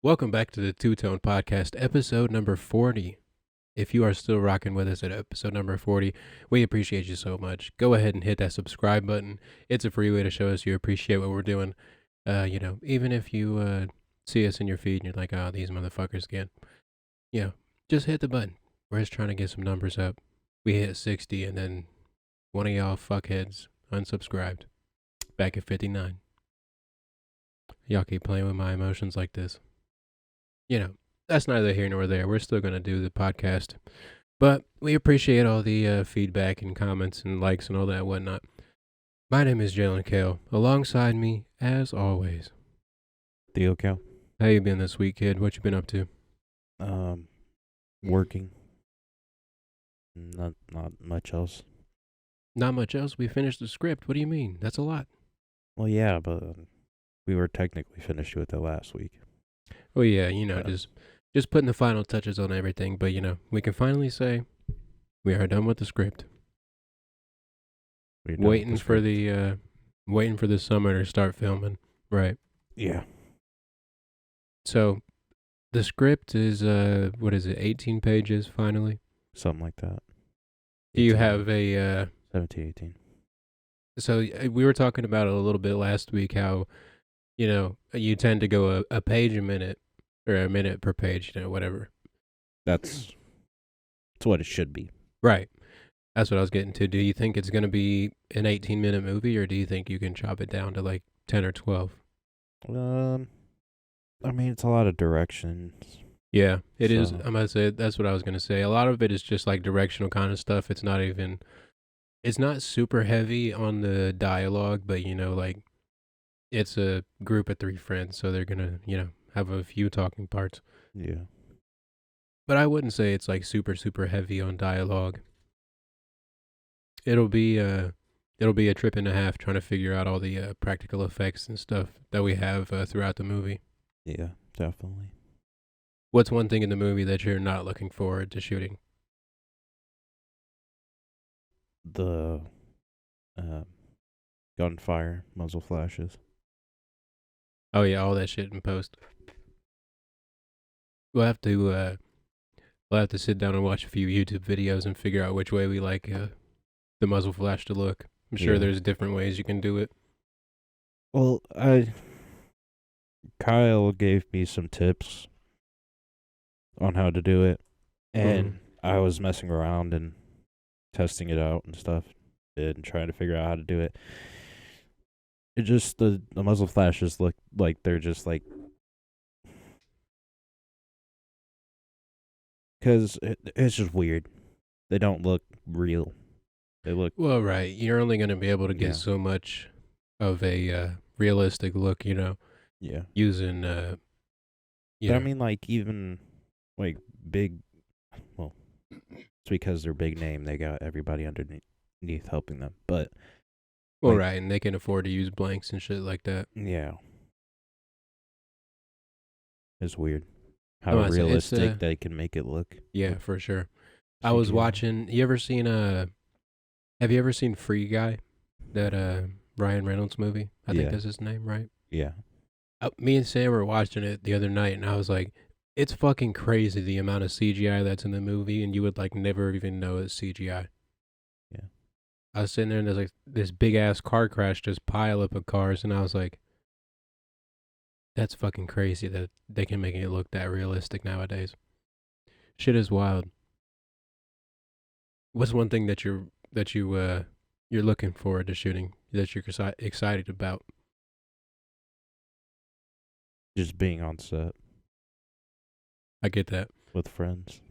Welcome back to the Two Tone Podcast, episode number 40. If you are still rocking with us at episode number 40, we appreciate you so much. Go ahead and hit that subscribe button. It's a free way to show us you appreciate what we're doing. Even if you see us in your feed and you're like, oh, these motherfuckers again. Just hit the button. We're just trying to get some numbers up. We hit 60 and then one of y'all fuckheads unsubscribed. Back at 59. Y'all keep playing with my emotions like this. That's neither here nor there. We're still going to do the podcast. But we appreciate all the feedback and comments and likes and all that whatnot. My name is Jaylen Kale. Alongside me, as always, Theo. How you been this week, kid? What you been up to? Working. Not much else. Not much else. We finished the script. What do you mean? That's a lot. Well, yeah, but we were technically finished with it last week. Oh yeah, just putting the final touches on everything. But we can finally say we are done with the script. Waiting for the summer to start filming. Right. Yeah. So the script is 18 pages finally? Something like that. Do you have a 17, 18. So we were talking about it a little bit last week how you tend to go a page a minute or a minute per page, whatever. That's what it should be. Right. That's what I was getting to. Do you think it's going to be an 18-minute movie, or do you think you can chop it down to like 10 or 12? I mean, it's a lot of directions. Yeah, it is. I'm going to say that's what I was going to say. A lot of it is just like directional kind of stuff. It's not super heavy on the dialogue, but it's a group of 3 friends, so they're going to, have a few talking parts. Yeah. But I wouldn't say it's like super, super heavy on dialogue. It'll be a trip and a half trying to figure out all the practical effects and stuff that we have throughout the movie. Yeah, definitely. What's one thing in the movie that you're not looking forward to shooting? The gunfire, muzzle flashes. Oh yeah, all that shit in post. We'll have to sit down and watch a few YouTube videos and figure out which way we like the muzzle flash to look. I'm sure there's different ways you can do it. Well, Kyle gave me some tips on how to do it, and I was messing around and testing it out and stuff and trying to figure out how to do it. It just, the muzzle flashes look like they're just like, because it's just weird. They don't look real. They look... Well, right. You're only going to be able to get so much of a realistic look, Yeah. using... But I mean, like, even, like, big... Well, it's because they're big name. They got everybody underneath helping them. But... Well, like, right, and they can afford to use blanks and shit like that. Yeah. It's weird how realistic they can make it look. Yeah, for sure. I was watching... Have you ever seen Free Guy? That Ryan Reynolds movie? I think that's his name, right? Yeah. Me and Sam were watching it the other night, and I was like, it's fucking crazy the amount of CGI that's in the movie, and you would like never even know it's CGI. Yeah. I was sitting there, and there's like this big-ass car crash, just pile up of cars, and I was like, that's fucking crazy that they can make it look that realistic nowadays. Shit is wild. What's one thing that you're looking forward to shooting, that you're excited about? Just being on set. I get that. With friends.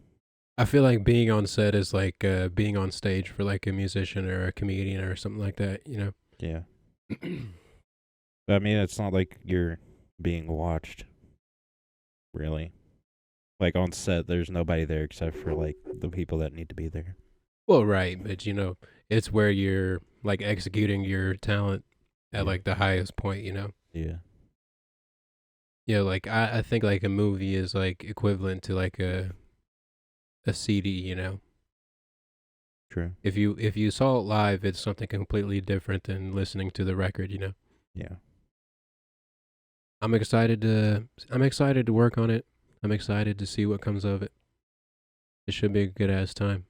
I feel like being on set is like being on stage for like a musician or a comedian or something like that, Yeah. I mean, it's not like you're being watched, really. Like, on set, there's nobody there except for, like, the people that need to be there. Well, right, but, it's where you're, like, executing your talent at, like, the highest point, Yeah. Yeah, like, I think, like, a movie is, like, equivalent to, like, a CD, True. If you saw it live, it's something completely different than listening to the record, Yeah. I'm excited to work on it. I'm excited to see what comes of it. It should be a good ass time.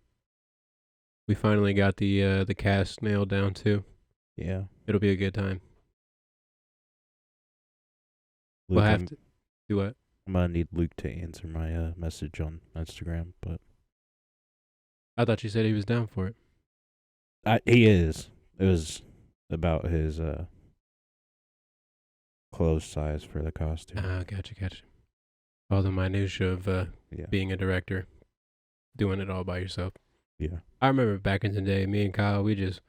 We finally got the cast nailed down too. Yeah. It'll be a good time. Luke, We'll have to do what? I'm gonna need Luke to answer my message on Instagram, but I thought you said he was down for it. he is. It was about his clothes size for the costume. Gotcha. All the minutia of Yeah. being a director, doing it all by yourself. Yeah. I remember back in the day, me and Kyle, we just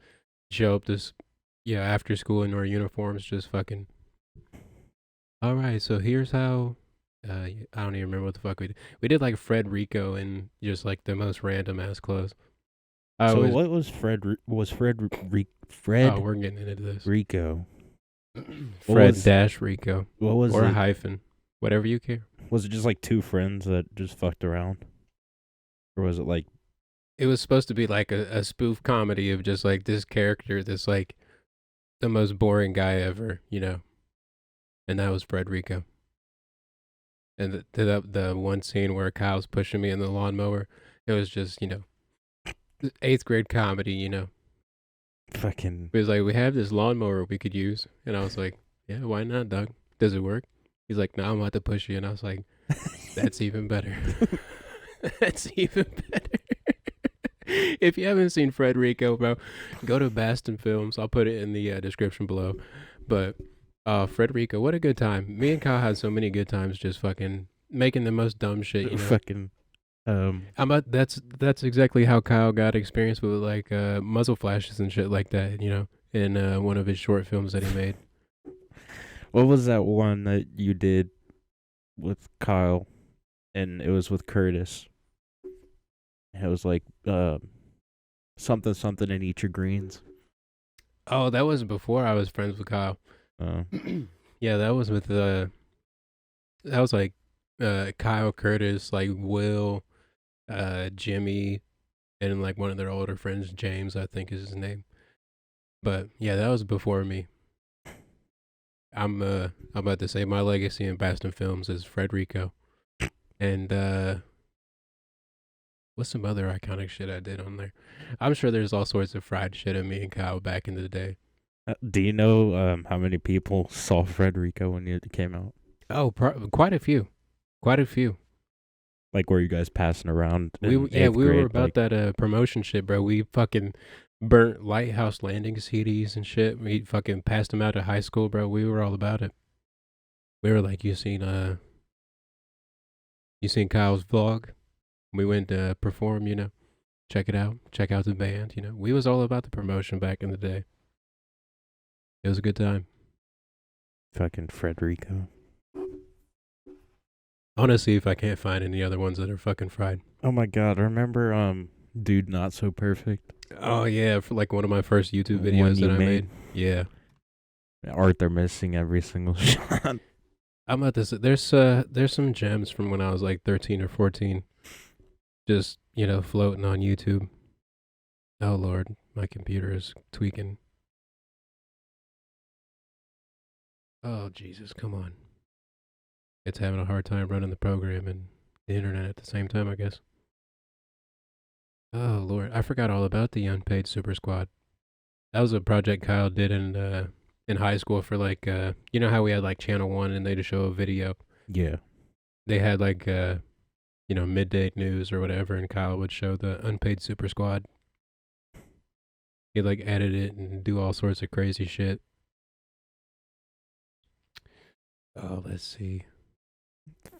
show up after school in our uniforms, just fucking. All right, so here's how. I don't even remember what the fuck we did. We did like Fred-Rico and just like the most random ass clothes. What was Fred? Oh, we're getting into this. Rico. Fred-Rico. What was or it? a hyphen, whatever you care. Was it just like two friends that just fucked around, or was it like? It was supposed to be like a spoof comedy of just like this character, this like the most boring guy ever, and that was Fred-Rico. And the one scene where Kyle's pushing me in the lawnmower, it was just, 8th grade comedy, Fucking. It was like, we have this lawnmower we could use. And I was like, yeah, why not, Doug? Does it work? He's like, no, I'm about to push you. And I was like, that's even better. That's even better. If you haven't seen Fred-Rico, bro, go to Baston Films. I'll put it in the description below. But Fred-Rico, what a good time. Me and Kyle had so many good times just fucking making the most dumb shit, Fucking. That's exactly how Kyle got experience with like muzzle flashes and shit like that, in one of his short films that he made. What was that one that you did with Kyle, and it was with Curtis? It was like something and eat your greens. Oh, that was before I was friends with Kyle. Yeah, that was with that was like Kyle, Curtis, like Will, Jimmy, and like one of their older friends, James, I think is his name. But yeah, that was before me. I'm about to say my legacy in Baston Films is Fred-Rico. And what's some other iconic shit I did on there? I'm sure there's all sorts of fried shit of me and Kyle back in the day. Do you know how many people saw Fred-Rico when it came out? Oh, quite a few. Like, were you guys passing around? We were about that promotion shit, bro. We fucking burnt Lighthouse Landing CDs and shit. We fucking passed them out at high school, bro. We were all about it. We were like, you seen Kyle's vlog? We went to perform, check it out. Check out the band, We was all about the promotion back in the day. It was a good time. Fucking Fred-Rico. I want to see if I can't find any other ones that are fucking fried. Oh my god, remember Dude Not So Perfect? Oh yeah, for like one of my first YouTube videos that I made. Yeah. Arthur missing every single shot. I'm about to say there's some gems from when I was like 13 or 14. Just, floating on YouTube. Oh Lord, my computer is tweaking. Oh Jesus, come on. It's having a hard time running the program and the internet at the same time, I guess. Oh Lord, I forgot all about the Unpaid Super Squad. That was a project Kyle did in high school for like you know how we had like Channel 1 and they'd show a video. Yeah. They had like midday news or whatever, and Kyle would show the Unpaid Super Squad. He'd like edit it and do all sorts of crazy shit. Oh, let's see.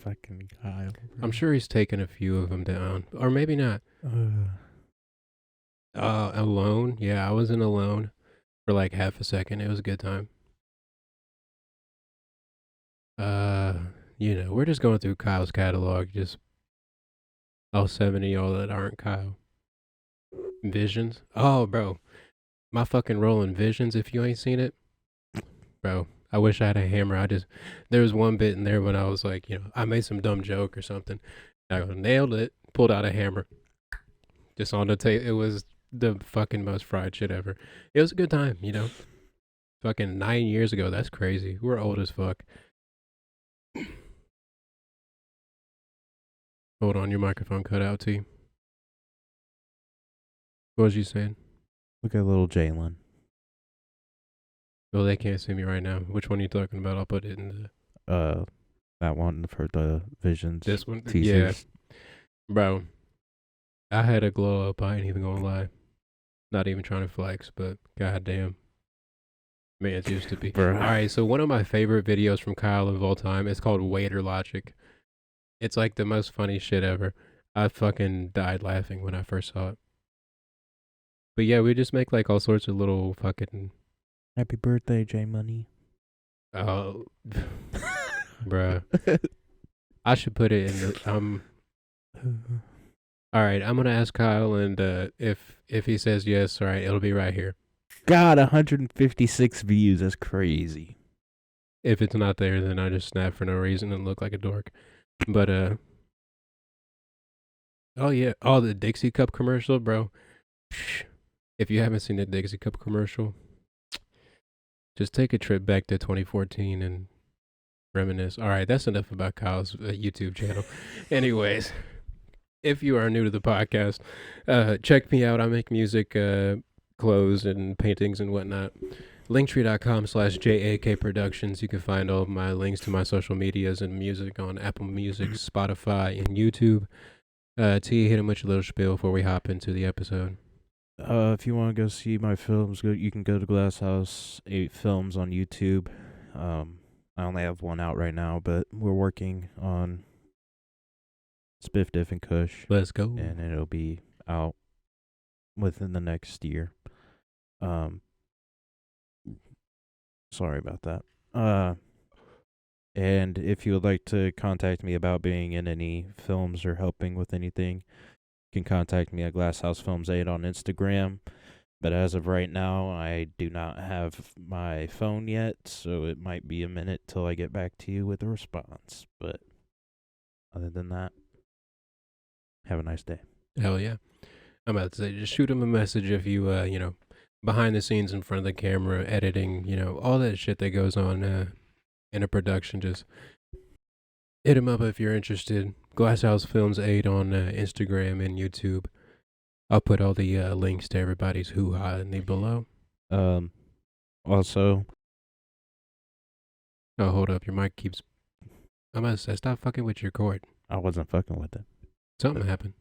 Fucking Kyle. Bro. I'm sure he's taken a few of them down, or maybe not. Alone. Yeah, I was in Alone for like half a second. It was a good time. We're just going through Kyle's catalog. Just all 70 y'all that aren't Kyle. Visions. Oh, bro, my fucking rolling Visions. If you ain't seen it, bro. I wish I had a hammer. There was one bit in there when I was like, I made some dumb joke or something. I nailed it, pulled out a hammer, just on the table. It was the fucking most fried shit ever. It was a good time, Fucking 9 years ago. That's crazy. We're old as fuck. Hold on, your microphone cut out, T. What was you saying? Look at little Jaylen. Well, they can't see me right now. Which one are you talking about? I'll put it in the... That one for the Visions. This one? Teasers. Yeah. Bro, I had a glow up. I ain't even gonna lie. Not even trying to flex, but goddamn. Man, it used to be. Bro. All right, so one of my favorite videos from Kyle of all time is called Waiter Logic. It's like the most funny shit ever. I fucking died laughing when I first saw it. But yeah, we just make like all sorts of little fucking... Happy birthday, J Money. Oh, bruh. I should put it in the... All right, I'm gonna ask Kyle, and if he says yes, all right, it'll be right here. God, 156 views. That's crazy. If it's not there, then I just snap for no reason and look like a dork. But oh yeah, the Dixie Cup commercial, bro. If you haven't seen the Dixie Cup commercial, just take a trip back to 2014 and reminisce. All right, that's enough about Kyle's YouTube channel. Anyways, if you are new to the podcast, check me out. I make music, clothes, and paintings and whatnot. Linktree.com/JAK Productions. You can find all of my links to my social medias and music on Apple Music, Spotify, and YouTube. T, hit him with your little spiel before we hop into the episode. If you want to go see my films, you can go to Glass House 8 Films on YouTube. I only have one out right now, but we're working on Spiff, Diff, and Kush. Let's go. And it'll be out within the next year. Sorry about that. And if you would like to contact me about being in any films or helping with anything, you can contact me at GlassHouseFilms8 on Instagram. But as of right now, I do not have my phone yet, so it might be a minute till I get back to you with a response. But other than that, have a nice day. Hell yeah. I'm about to say, just shoot him a message if you, behind the scenes in front of the camera, editing, all that shit that goes on in a production. Just hit him up if you're interested. Glasshouse Films 8 on Instagram and YouTube. I'll put all the links to everybody's hoo-ha in the below. Also... Oh, hold up. Your mic keeps... I'm going to say, stop fucking with your cord. I wasn't fucking with it. Something happened.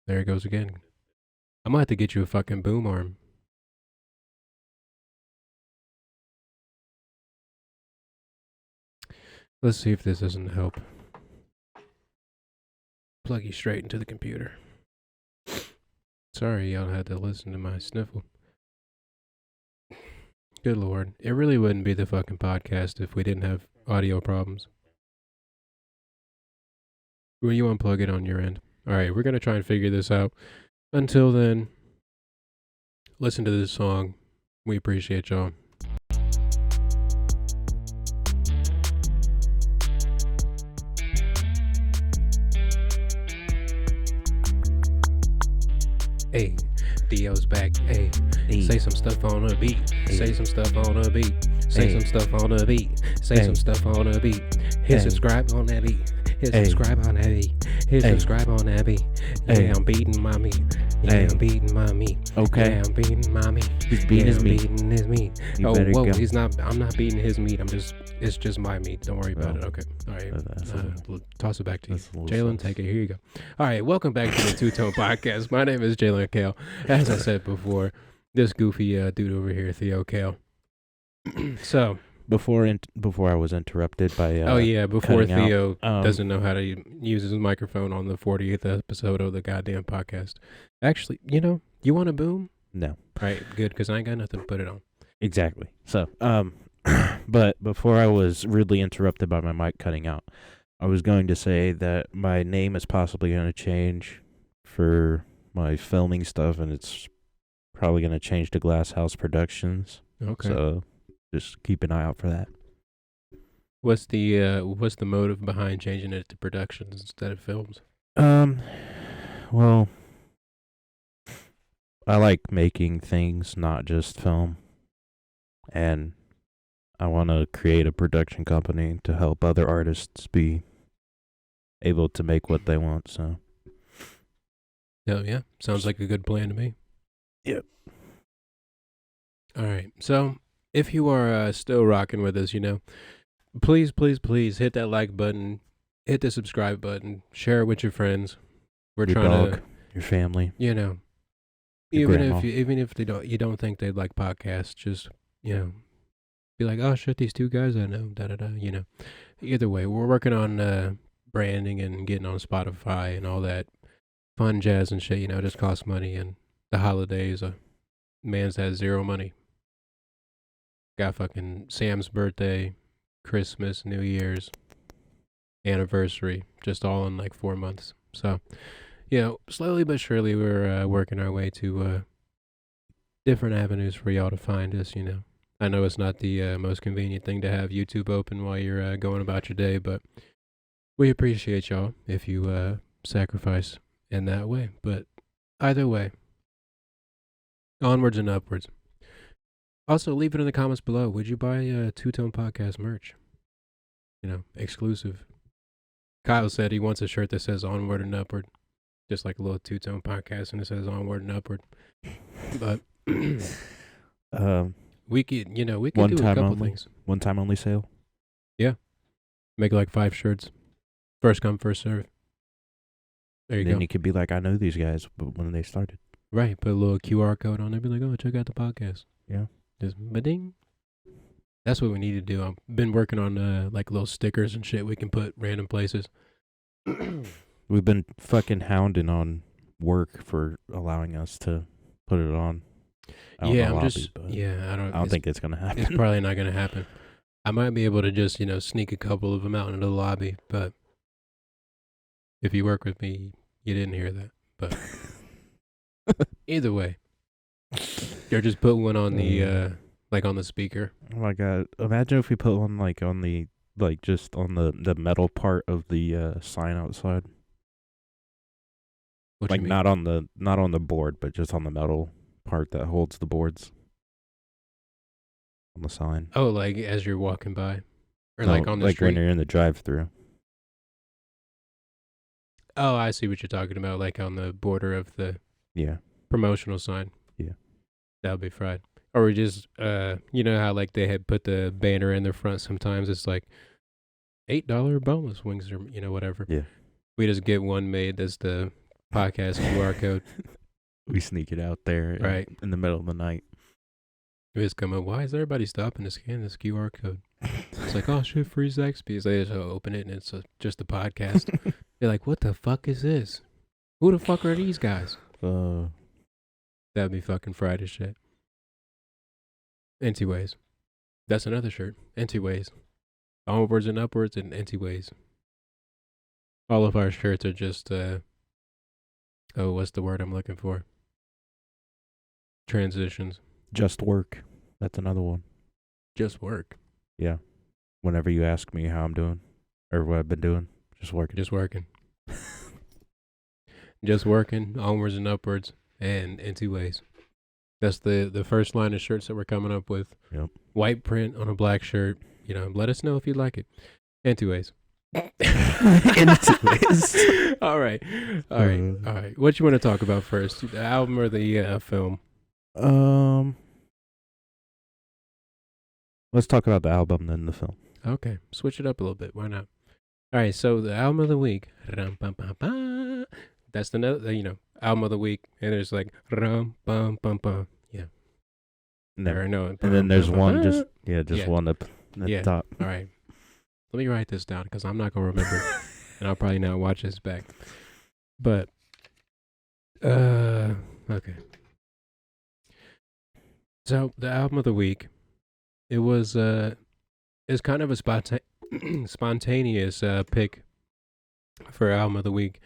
There it goes again. I'm going to have to get you a fucking boom arm. Let's see if this doesn't help. Plug you straight into the computer. Sorry, y'all had to listen to my sniffle. Good Lord. It really wouldn't be the fucking podcast if we didn't have audio problems. Will you unplug it on your end? Alright, we're going to try and figure this out. Until then, listen to this song. We appreciate y'all. Hey, Theo's back. Hey, say some stuff on the beat. Say some stuff on the beat. Say some stuff on the beat. Say some stuff on the beat. Hit subscribe on that beat. Hit subscribe on that beat. Hit subscribe on that beat. Yeah, I'm beating my meat. Yeah, I'm beating my meat. Okay. Yeah, I'm beating my meat. He's beating his meat. Beating his meat. You Oh, better whoa, go. he's not. I'm not beating his meat. It's just my meat. Don't worry about it. Okay. All right. We'll toss it back to you. Jaylen, take it. Here you go. All right. Welcome back to the Two Tone Podcast. My name is Jaylen Kale. As I said before, this goofy dude over here, Theo Kale. So Before I was interrupted by before cutting out, Theo doesn't know how to use his microphone on the 40th episode of the goddamn podcast. Actually, you want a boom? No. All right, good, because I ain't got nothing to put it on. Exactly. So, but before I was rudely interrupted by my mic cutting out, I was going to say that my name is possibly going to change for my filming stuff, and it's probably going to change to Glass House Productions. Okay. So just keep an eye out for that. What's the motive behind changing it to productions instead of films? Well, I like making things, not just film. And I want to create a production company to help other artists be able to make what they want. So, Oh, yeah. Sounds like a good plan to me. Yep. All right. So, if you are still rocking with us, please, please, please hit that like button, hit the subscribe button, share it with your friends. We're your trying dog, your family, to, your grandma. even if you don't think they'd like podcasts, just be like, oh shit, these two guys I know, da da da. Either way, we're working on branding and getting on Spotify and all that fun jazz and shit. It just costs money, and the holidays, man's has zero money. Got fucking Sam's birthday, Christmas, New Year's, anniversary, just all in like 4 months. So, slowly but surely we're working our way to different avenues for y'all to find us. I know it's not the most convenient thing to have YouTube open while you're going about your day, but we appreciate y'all if you sacrifice in that way. But either way, onwards and upwards. Also, leave it in the comments below. Would you buy Two Tone Podcast merch? Exclusive. Kyle said he wants a shirt that says onward and upward. Just like a little Two Tone Podcast and it says onward and upward. But we could do a couple things. One time only sale. Make like 5 shirts. First come, first serve. There you go. Then you could be like, I know these guys, but when they started. Right. Put a little QR code on there. Be like, oh, check out the podcast. Yeah. Just ba-ding. That's what we need to do. I've been working on like little stickers and shit we can put random places. We've been fucking hounding on work for allowing us to put it on. I don't think it's gonna happen. It's probably not gonna happen. I might be able to just sneak a couple of them out into the lobby, but if you work with me, you didn't hear that. But either way, or just put one on the like on the speaker. Oh my god! Imagine if we put one like on the just on the metal part of the sign outside. What like you mean? not on the board, but just on the metal part that holds the boards on the sign. Oh, like as you're walking by, or like on the street. Like when you're in the drive-through. Oh, I see what you're talking about. Like on the border of the promotional sign. Yeah, that would be fried. Or we just, how like they had put the banner in the front. Sometimes it's like $8 boneless wings or whatever. Yeah, we just get one made that's the podcast QR code. We sneak it out there, right in the middle of the night. We just come up. Why is everybody stopping to scan this QR code? It's like, oh shit, free Zaxby's. They just open it and it's just a podcast. They're like, what the fuck is this? Who the fuck are these guys? That'd be fucking fried as shit. Anyways, that's another shirt. Anyways, onwards and upwards and anyways. All of our shirts are just what's the word I'm looking for? Transitions. Just work. That's another one. Just work. Yeah. Whenever you ask me how I'm doing or what I've been doing, just working. Just working. Just working, onwards and upwards, and anyways. That's the first line of shirts that we're coming up with. Yep. White print on a black shirt. Let us know if you like it. Anyways. All right. What you want to talk about first? The album or the film? Let's talk about the album then the film. Okay. Switch it up a little bit. Why not? All right. So the album of the week. That's the album of the week, and there's like rum bum bum bum. Yeah. Never know. And then there's one one up at the top. All right. Let me write this down because I'm not gonna remember, and I'll probably not watch this back. But okay. So the album of the week, it was it's kind of a spontaneous pick for album of the week.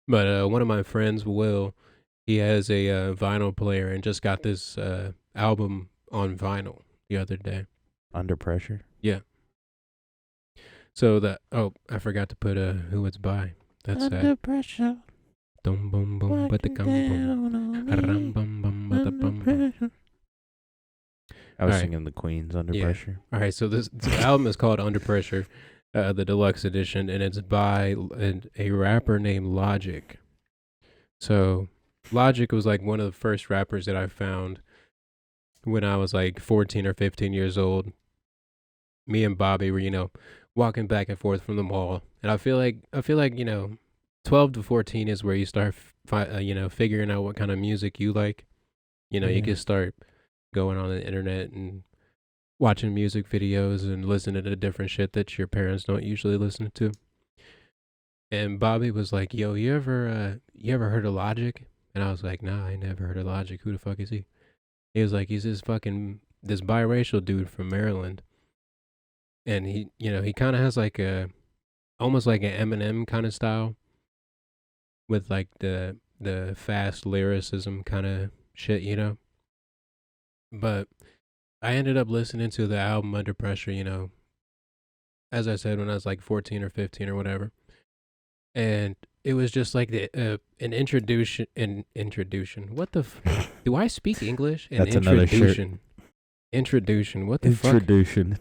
But one of my friends, Will, he has a vinyl player and just got this album on vinyl the other day. Under Pressure? Yeah. So I forgot to put who it's by. That's Under Pressure. Dum bum bum but the gum bum. Ram bum bum but the bum bum. I was Alright. singing the Queens Under Yeah. Pressure. All right, so this album is called Under Pressure, the deluxe edition, and it's by a rapper named Logic. So Logic was like one of the first rappers that I found when I was like 14 or 15 years old. Me and Bobby were, walking back and forth from the mall, and I feel like 12 to 14 is where you start figuring out what kind of music you like. You Yeah. can start going on the internet and watching music videos and listening to different shit that your parents don't usually listen to. And Bobby was like, "Yo, you ever heard of Logic?" And I was like, "Nah, I never heard of Logic. Who the fuck is he?" He was like, "He's this biracial dude from Maryland." And he kind of has like almost like an Eminem kind of style with like the fast lyricism kind of shit. But I ended up listening to the album Under Pressure, as I said, when I was like 14 or 15 or whatever. And it was just like an introduction. What the do I speak English? An That's another shirt. Introduction. What the fuck? Introduction.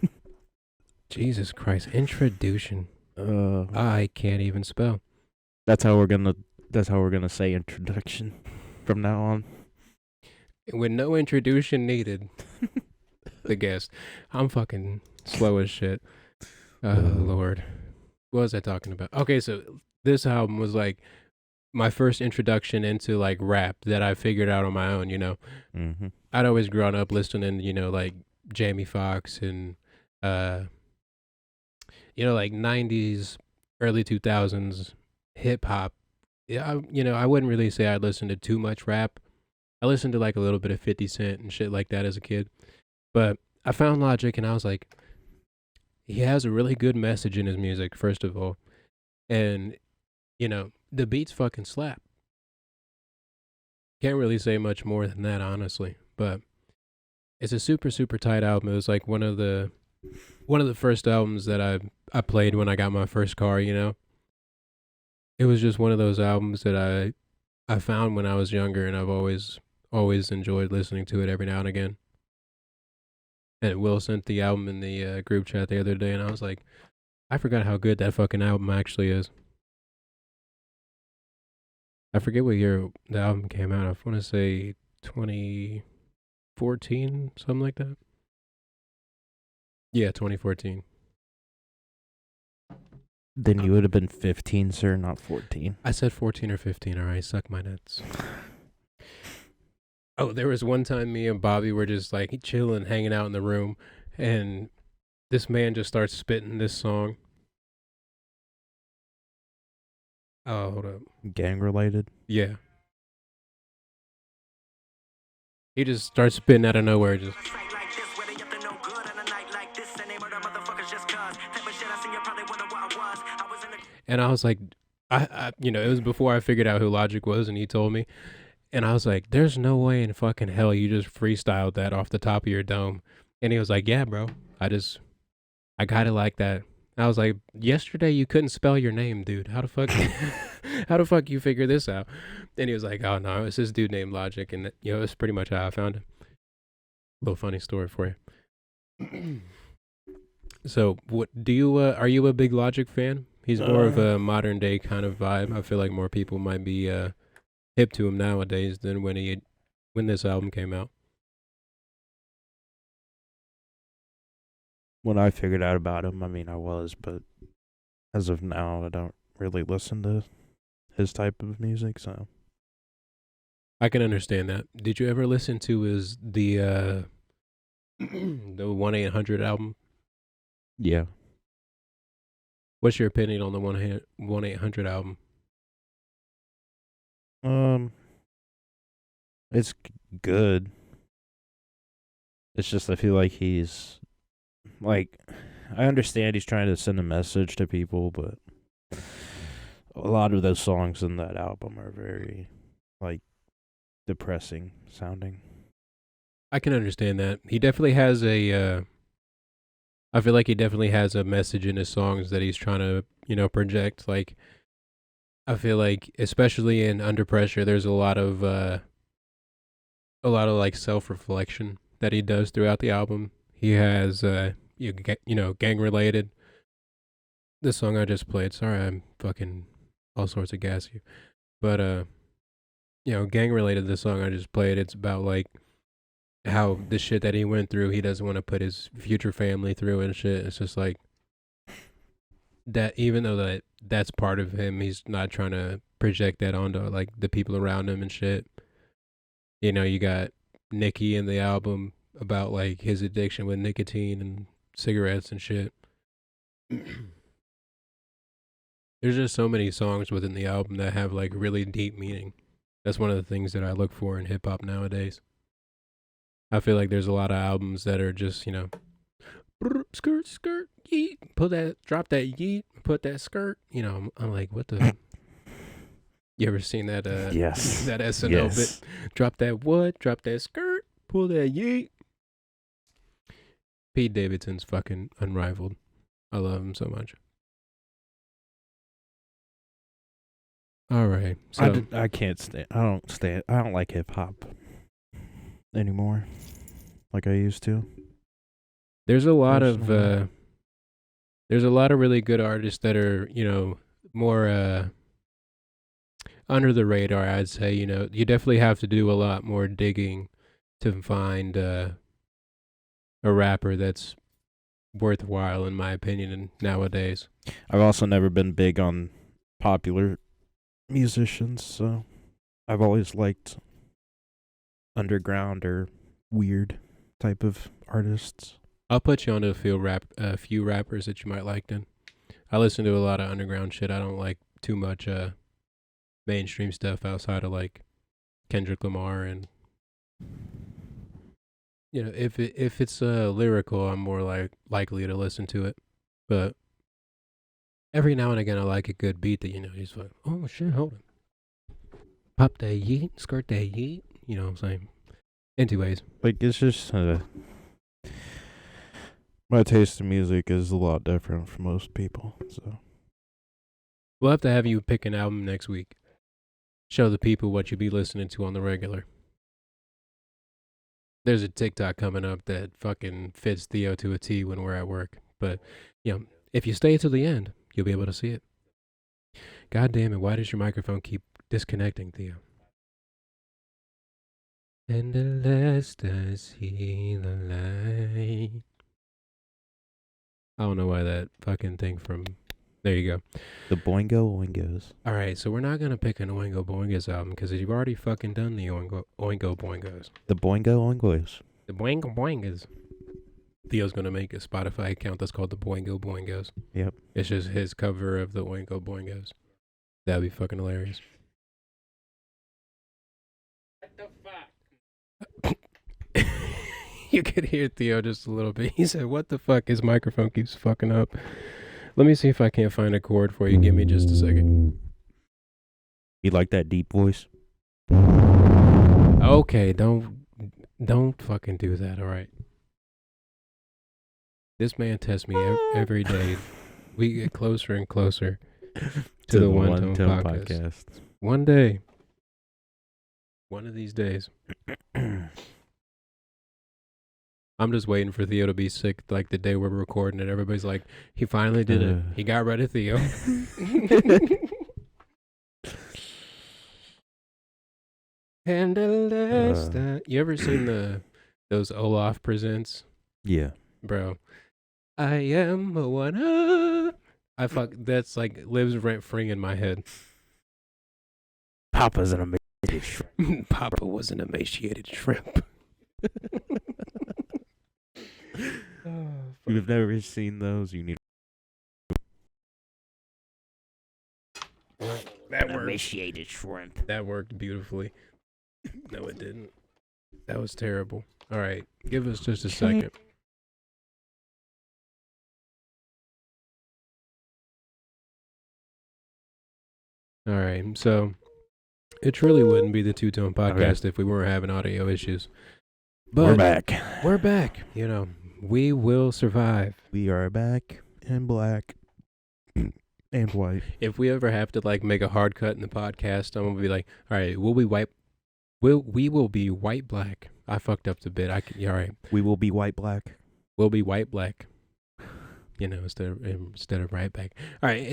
Jesus Christ. Introduction. I can't even spell. That's how we're gonna say introduction from now on. With no introduction needed. The guest. I'm fucking slow as shit. Lord. What was I talking about? Okay, so this album was like my first introduction into like rap that I figured out on my own. Mm-hmm. I'd always grown up listening, like Jamie Foxx and like 90s, early 2000s hip hop. Yeah, I wouldn't really say I listened to too much rap. I listened to like a little bit of 50 Cent and shit like that as a kid. But I found Logic and I was like, he has a really good message in his music, first of all. And, the beats fucking slap. Can't really say much more than that, honestly. But it's a super, super tight album. It was like one of the first albums that I played when I got my first car, It was just one of those albums that I found when I was younger, and I've always enjoyed listening to it every now and again. And Will sent the album in the group chat the other day, and I was like, I forgot how good that fucking album actually is. I forget what year the album came out. I want to say 2014, something like that. Yeah, 2014. Then you would have been 15, sir, not 14. I said 14 or 15. All right, suck my nuts. Oh, there was one time me and Bobby were just like chilling, hanging out in the room, and this man just starts spitting this song. Oh, hold up. Gang related? Yeah. He just starts spitting out of nowhere. Just. And I was like, it was before I figured out who Logic was, and he told me. And I was like, there's no way in fucking hell you just freestyled that off the top of your dome. And he was like, yeah, bro. I got it like that. I was like, yesterday you couldn't spell your name, dude. How the fuck you figure this out? And he was like, oh no, it's this dude named Logic, and it's pretty much how I found him. Little funny story for you. So, what do you? Are you a big Logic fan? He's more of a modern day kind of vibe. I feel like more people might be hip to him nowadays than when this album came out. When I figured out about him, I mean, I was, but as of now, I don't really listen to his type of music, so. I can understand that. Did you ever listen to the 1-800 album? Yeah. What's your opinion on the 1-800 album? It's good. It's just I feel like he's like, I understand he's trying to send a message to people, but a lot of those songs in that album are very like depressing sounding. I can understand that. He definitely has I feel like he definitely has a message in his songs that he's trying to, project. Like, I feel like, especially in Under Pressure, there's a lot of like self-reflection that he does throughout the album. He has, gang related. The song I just played. Sorry, I'm fucking all sorts of gassy, but gang related. The song I just played. It's about like how the shit that he went through. He doesn't want to put his future family through and shit. It's just like that. Even though that's part of him, he's not trying to project that onto like the people around him and shit. You got Nicki in the album about like his addiction with nicotine and cigarettes and shit. There's just so many songs within the album that have like really deep meaning. That's one of the things that I look for in hip hop nowadays. I feel like there's a lot of albums that are just, skirt, skirt, yeet, drop that yeet, put that skirt. I'm like, what the? You ever seen that? Yes. That SNL bit? Drop that what? Drop that skirt, pull that yeet. Pete Davidson's fucking unrivaled. I love him so much. All right. So I can't stand. I don't like hip hop anymore, like I used to. There's a lot of really good artists that are more under the radar. I'd say you definitely have to do a lot more digging to find a rapper that's worthwhile, in my opinion, nowadays. I've also never been big on popular musicians, so I've always liked underground or weird type of artists. I'll put you on to a few rappers that you might like then. I listen to a lot of underground shit. I don't like too much mainstream stuff outside of like Kendrick Lamar, and if it's lyrical, I'm more likely to listen to it. But every now and again, I like a good beat that he's like, oh shit, hold on, pop that yeet, skirt that yeet. You know what I'm saying? Anyways, like it's just my taste in music is a lot different from most people. So we'll have to have you pick an album next week. Show the people what you be listening to on the regular. There's a TikTok coming up that fucking fits Theo to a T when we're at work. But, if you stay till the end, you'll be able to see it. God damn it, why does your microphone keep disconnecting, Theo? And the last I see the light. I don't know why that fucking thing from... There you go. The Boingo Oingos. All right, so we're not going to pick an Oingo Boingos album because you've already fucking done the Oingo Boingos. The Boingo Oingos. The Boingo Boingos. Theo's going to make a Spotify account that's called the Boingo Boingos. Yep. It's just his cover of the Oingo Boingos. That'd be fucking hilarious. What the fuck? You could hear Theo just a little bit. He said, what the fuck? His microphone keeps fucking up. Let me see if I can't find a chord for you. Give me just a second. You like that deep voice? Okay, don't fucking do that, all right? This man tests me every day. We get closer and closer to the One Tone podcast. One day. One of these days. I'm just waiting for Theo to be sick like the day we're recording it. Everybody's like, he finally did it. He got rid of Theo. And the last you ever seen those Olaf presents? Yeah. Bro. I am a one that's like lives rent free in my head. Papa's an emaciated shrimp. Papa was an emaciated shrimp. If you've never seen those, you need that worked. Emaciated shrimp. That worked beautifully. No, it didn't. That was terrible. All right, give us just a second. All right, so it truly wouldn't be the Two Tone podcast if we weren't having audio issues. But we're back. We're back. We will survive. We are back in black and white. If we ever have to like make a hard cut in the podcast, I'm gonna be like, all right, will we wipe We will be white black. I fucked up the bit. Yeah, all right. We will be white black. We'll be white black. You know, instead of right back. All right.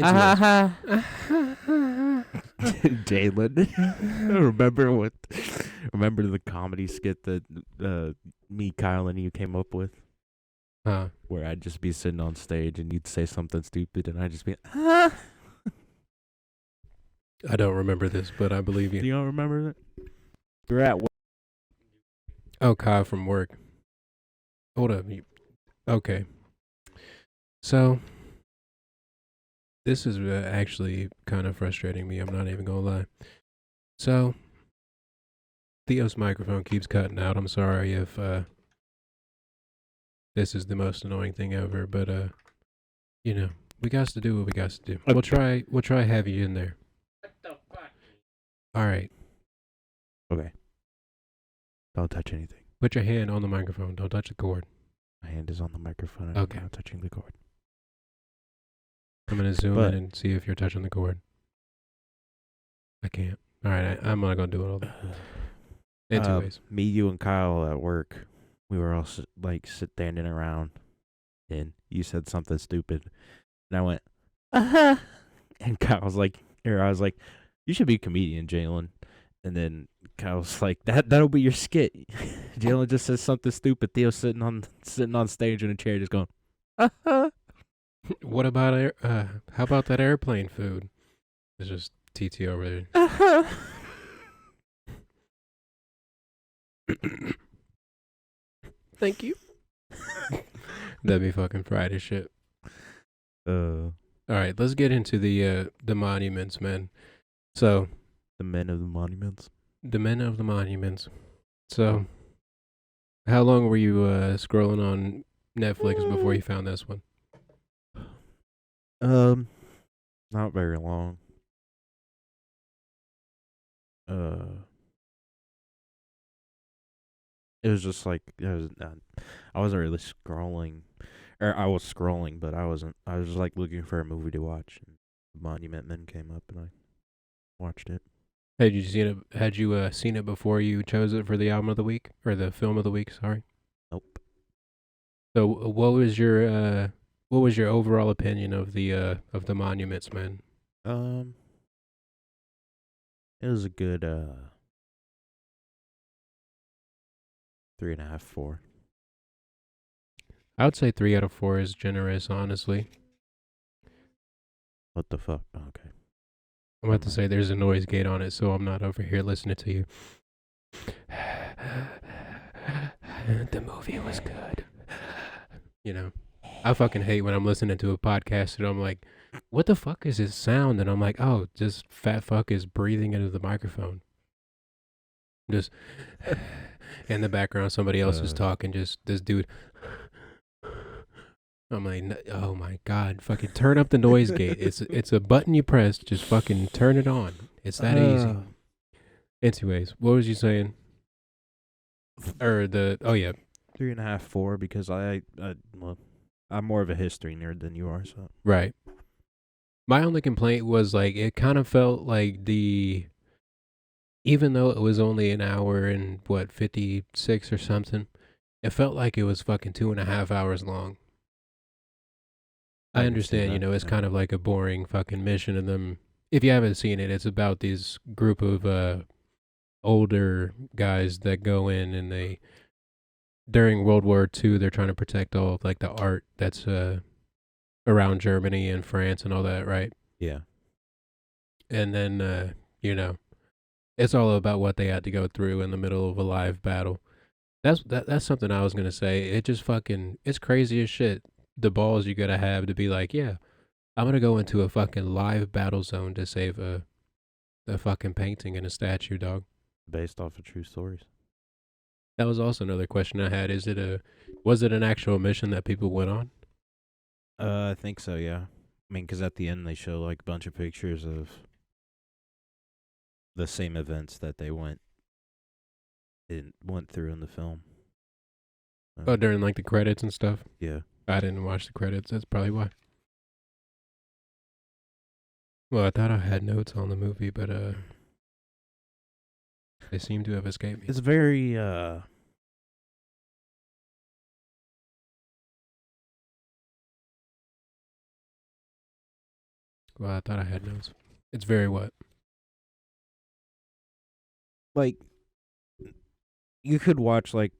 Jaylen. Remember the comedy skit that me, Kyle, and you came up with? Where I'd just be sitting on stage and you'd say something stupid and I'd just be I don't remember this, but I believe you. Do you don't remember that? You're at work. Oh, Kyle from work. Hold up. Okay. So, this is actually kind of frustrating me. I'm not even going to lie. So, Theo's microphone keeps cutting out. I'm sorry if this is the most annoying thing ever, but you know, we got to do what we got to do. Okay. We'll try have you in there. What the fuck? All right. Okay. Don't touch anything. Put your hand on the microphone. Don't touch the cord. My hand is on the microphone and Okay. I'm not touching the cord. I'm going to zoom in and see if you're touching the cord. I can't. All right. I'm not going to do it all that. Anyways. Me, you, and Kyle at work, we were all standing around and you said something stupid. And I went, and Kyle was like, I was like, you should be a comedian, Jaylen. And then Kyle was like, that'll be your skit. Jaylen just says something stupid. Theo's sitting on stage in a chair just going, What about how about that airplane food? It's just TT over there. Thank you. That'd be fucking fried as shit. All right, let's get into the monuments, man. So, the men of the monuments. The men of the monuments. So, how long were you scrolling on Netflix before you found this one? Not very long. It was just like I wasn't really scrolling, or I was scrolling, but I wasn't. I was just like looking for a movie to watch, and Monument Men came up, and I watched it. Had you seen it before you chose it for the album of the week or the film of the week? Sorry. Nope. So, what was your overall opinion of the Monuments Men? It was a good 3.5, 4. I would say 3 out of 4 is generous, honestly. What the fuck? Oh, okay. I'm about to say there's a noise gate on it, so I'm not over here listening to you. The movie was good. You know, I fucking hate when I'm listening to a podcast and I'm like, what the fuck is this sound? And I'm like, oh, this fat fuck is breathing into the microphone. Just in the background, somebody else is talking, just this dude. I'm like, oh my God, fucking turn up the noise gate. It's a button you press, just fucking turn it on. It's that easy. Anyways, what was you saying? Or oh yeah. 3.5, 4, because I'm more of a history nerd than you are, so. Right. My only complaint was like, it kind of felt like even though it was only an hour and 56 or something, it felt like it was fucking 2.5 hours long. I understand, you know, it's kind of like a boring fucking mission of them. If you haven't seen it, it's about these group of older guys that go in and during World War II, they're trying to protect all of like the art that's around Germany and France and all that, right? Yeah. And then, you know, it's all about what they had to go through in the middle of a live battle. That's something I was going to say. It just fucking, it's crazy as shit. The balls you gotta have to be like, yeah, I'm gonna go into a fucking live battle zone to save a fucking painting and a statue, dog. Based off of true stories. That was also another question I had. Was it an actual mission that people went on? I think so, yeah. I mean, because at the end they show like a bunch of pictures of the same events that they went through in the film. Oh, during like the credits and stuff? Yeah. I didn't watch the credits. That's probably why. Well, I thought I had notes on the movie, but They seem to have escaped me. It's very Well, I thought I had notes. It's very what? like you could watch like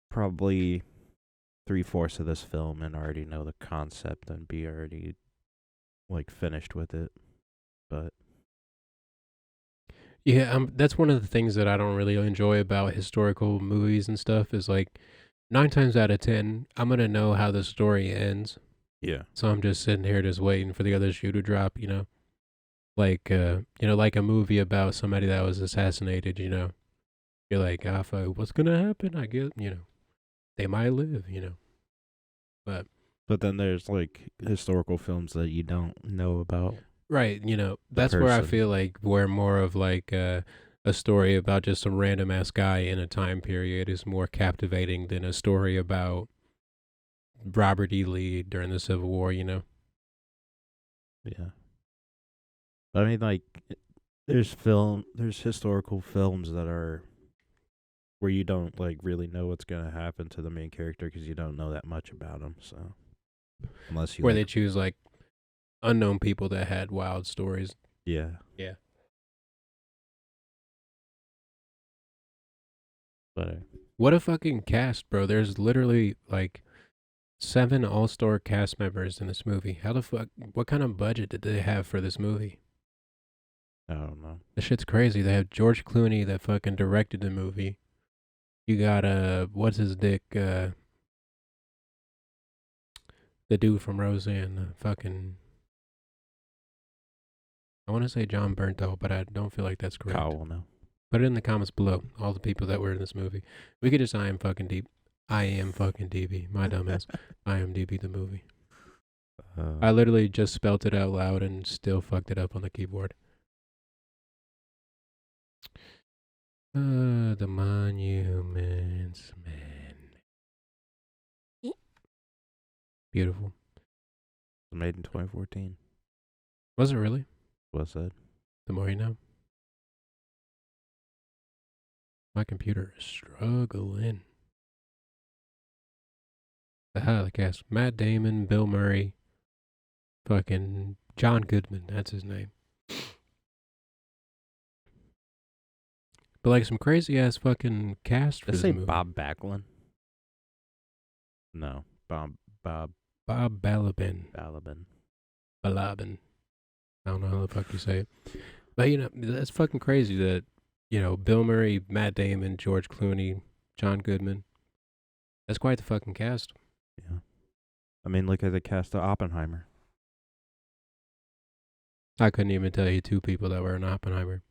probably 3/4 of this film and already know the concept and be already like finished with it. But Yeah, that's one of the things that I don't really enjoy about historical movies and stuff is like 9 times out of 10, I'm going to know how the story ends. yeah, So I'm just sitting here just waiting for the other shoe to drop, like, like a movie about somebody that was assassinated, you're like, ah, fuck, what's going to happen? I guess, they might live, but then there's like historical films that you don't know about. right, that's where I person. feel like we're more of like a story about just some random ass guy in a time period is more captivating than a story about Robert E. Lee during the Civil War, Yeah. I mean, like, there's historical films that are where you don't like really know what's gonna happen to the main character because you don't know that much about him. So unless you where like, they choose like unknown people that had wild stories. yeah, Yeah. but What a fucking cast, bro. There's literally like 7 all-star cast members in this movie. How the fuck, what kind of budget did they have for this movie? I don't know. This shit's crazy. They have George Clooney that fucking directed the movie. You got what's his dick, the dude from Roseanne, fucking, I want to say John Bernthal, but I don't feel like that's correct. Kyle will know. Put it in the comments below, all the people that were in this movie. We could just I am fucking DB, my dumbass. I am DB the movie. I literally just spelt it out loud and still fucked it up on the keyboard. The monuments, man. Beautiful. It was made in 2014. Was it really? What's that? The more you know. My computer is struggling. The cast: Matt Damon, Bill Murray, fucking John Goodman. That's his name. But like some crazy ass fucking cast for Did I this say movie. Bob Backlund? No, Bob Balaban. Balaban. I don't know how the fuck you say it. But that's fucking crazy that, Bill Murray, Matt Damon, George Clooney, John Goodman. That's quite the fucking cast. Yeah. I mean, look at the cast of Oppenheimer. I couldn't even tell you 2 people that were in Oppenheimer.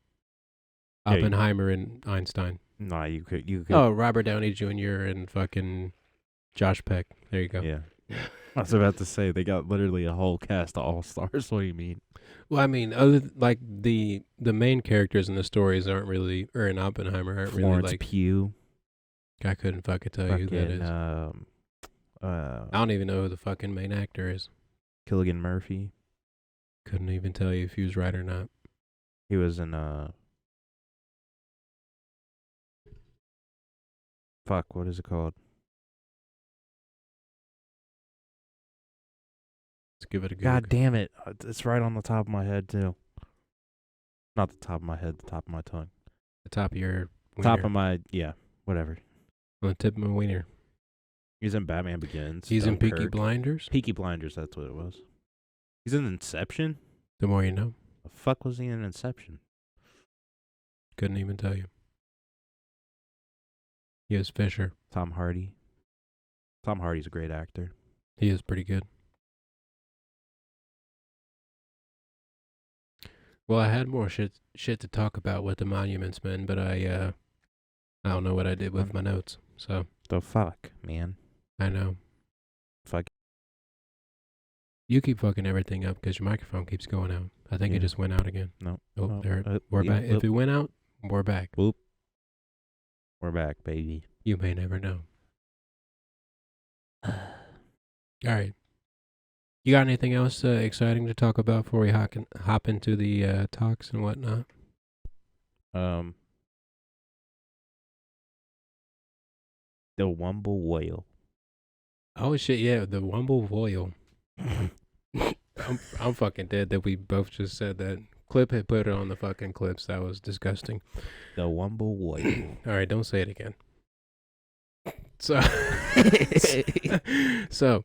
Yeah, Oppenheimer and Einstein. No, you could. Oh, Robert Downey Jr. and fucking Josh Peck. There you go. Yeah. I was about to say they got literally a whole cast of all stars. What do you mean? Well, I mean, like the main characters in the stories aren't really, or in Oppenheimer aren't Florence really like. Pugh. I couldn't fucking tell you who that is. I don't even know who the fucking main actor is. Cillian Murphy. Couldn't even tell you if he was right or not. He was in fuck, what is it called? Let's give it a go. God damn it. It's right on the top of my head too. Not the top of my head, the top of my tongue. The top of your wiener. Top of my whatever. On the tip of my wiener. He's in Batman Begins. He's in Peaky Dunkirk. Blinders. Peaky Blinders, that's what it was. He's in Inception? The more you know. The fuck was he in Inception? Couldn't even tell you. He is Fisher. Tom Hardy. Tom Hardy's a great actor. He is pretty good. Well, I had more shit to talk about with the Monuments Men, but I don't know what I did with my notes. So The fuck, man. I know. Fuck. You keep fucking everything up because your microphone keeps going out. I think it Yeah. just went out again. No. Oh, no, there. We're back. If it went out, we're back. We're back, baby. You may never know. All right. You got anything else exciting to talk about before we hop into the talks and whatnot? The Wumble Whale. Oh shit, yeah, the Wumble Royal. I'm fucking dead that we both just said that. Clip had put it on the fucking clips. That was disgusting. The Wumble Whale. All right, don't say it again. So, so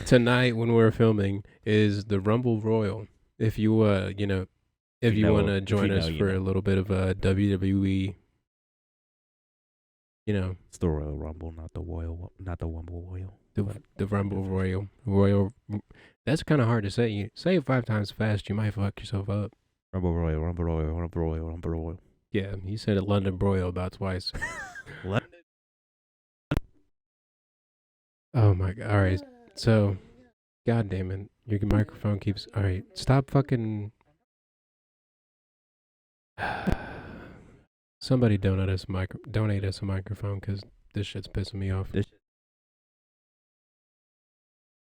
tonight when we're filming is the Rumble Royal. If you if you want to join us for a little bit of WWE, It's the Royal Rumble, not the Wumble Whale. the Rumble Royal. That's kind of hard to say. You say it 5 times fast, you might fuck yourself up. Rumble Royal, Rumble Royal, Rumble Royal, Rumble Royal. Yeah, you said it London Broil about twice. Oh my god. All right. So, god damn it. Your microphone keeps. All right. Stop fucking. Somebody donate us a microphone because this shit's pissing me off.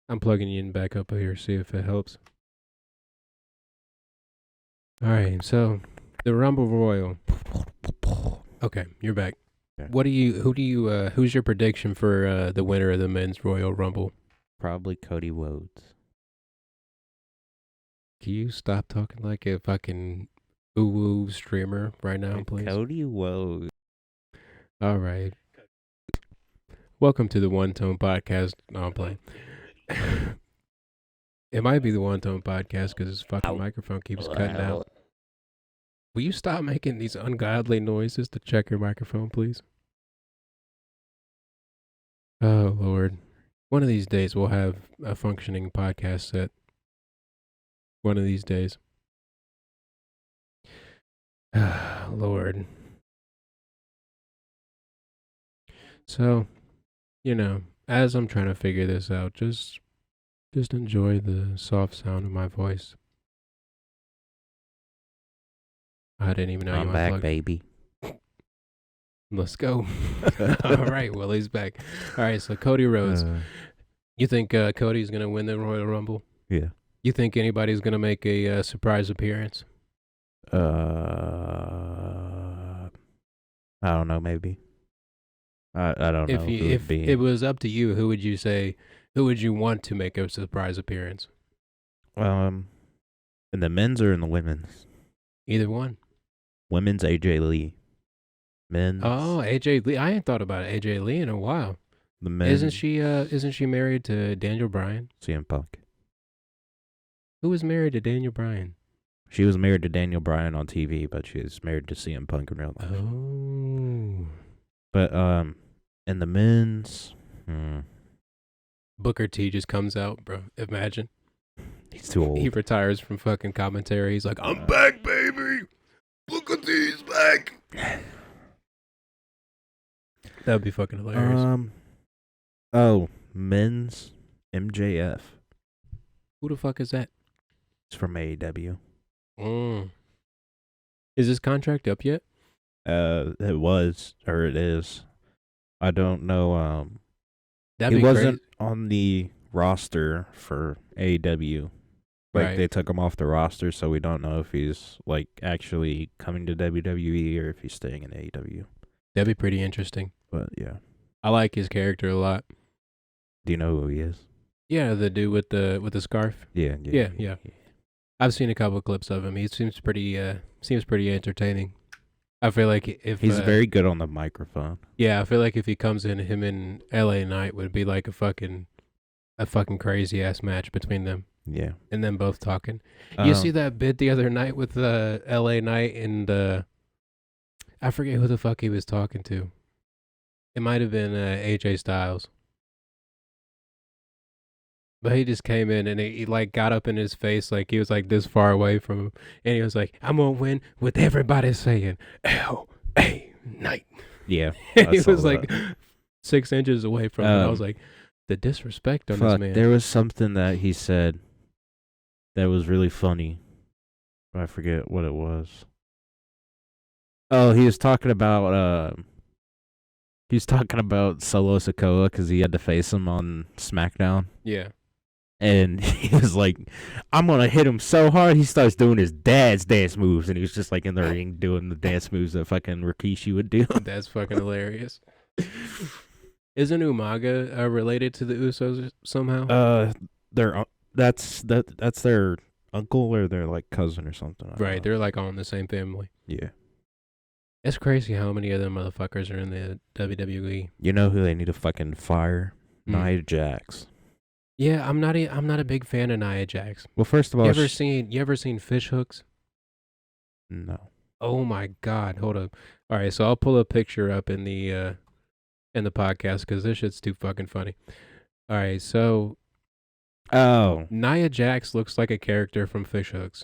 I'm plugging you in back up here, see if it helps. All right. So, the Rumble Royal. Okay, you're back. Okay. Who's your prediction for the winner of the men's Royal Rumble? Probably Cody Rhodes. Can you stop talking like a fucking ooh streamer right now, please? Cody Rhodes. All right. Welcome to the One Tone Podcast. No, I'm playing. It might be the One Tone Podcast because this fucking microphone keeps cutting out. Will you stop making these ungodly noises to check your microphone, please? Oh, Lord. One of these days we'll have a functioning podcast set. One of these days. Lord. So, as I'm trying to figure this out, just enjoy the soft sound of my voice. I didn't even know I'm you back, unplugged. baby. Let's go. All right, well, he's back. All right, so Cody Rhodes. You think Cody's going to win the Royal Rumble? Yeah. You think anybody's going to make a surprise appearance? I don't know, maybe. I don't know. If it was up to you, who would you want to make a surprise appearance? In the men's or in the women's? Either one. Women's AJ Lee. Men's. Oh, AJ Lee. I ain't thought about AJ Lee in a while. The men's. Isn't she married to Daniel Bryan? CM Punk. Who was married to Daniel Bryan? She was married to Daniel Bryan on TV, but she's married to CM Punk in real life. Oh. But in the men's, Booker T just comes out, bro. Imagine. He's too old. He retires from fucking commentary. He's like, I'm back, baby. Booker T's back. That'd be fucking hilarious. Men's MJF. Who the fuck is that? It's from AEW. Is his contract up yet? It was, or it is. I don't know. That'd he be wasn't crazy. on the roster for AEW. Like, Right. they took him off the roster, so we don't know if he's, like, actually coming to WWE or if he's staying in AEW. That'd be pretty interesting. But, yeah. I like his character a lot. Do you know who he is? Yeah, the dude with the scarf. Yeah. I've seen a couple of clips of him. He seems pretty entertaining. I feel like if He's very good on the microphone. Yeah, I feel like if he comes in, him and LA Knight would be like a fucking crazy ass match between them. Yeah. And them both talking. You see that bit the other night with LA Knight and I forget who the fuck he was talking to. It might have been AJ Styles. But he just came in and he like got up in his face like he was like this far away from him. And he was like, I'm going to win with everybody saying LA Knight. Yeah. He was like 6 inches away from him. I was like, the disrespect on this man. There was something that he said that was really funny. I forget what it was. Oh, he was talking about Solo Sikoa because he had to face him on SmackDown. Yeah. And he was like, I'm going to hit him so hard. He starts doing his dad's dance moves. And he was just like in the ring doing the dance moves that fucking Rikishi would do. That's fucking hilarious. Isn't Umaga related to the Usos somehow? That's their uncle or their like cousin or something. I don't Right, know. they're like all in the same family. Yeah. It's crazy how many of them motherfuckers are in the WWE. You know who they need to fucking fire? Mm. Nia Jax. Yeah, I'm not a big fan of Nia Jax. Well, first of all, You ever seen Fish Hooks? No. Oh my god, hold up. All right, so I'll pull a picture up in the podcast because this shit's too fucking funny. All right, so Oh. Nia Jax looks like a character from Fish Hooks.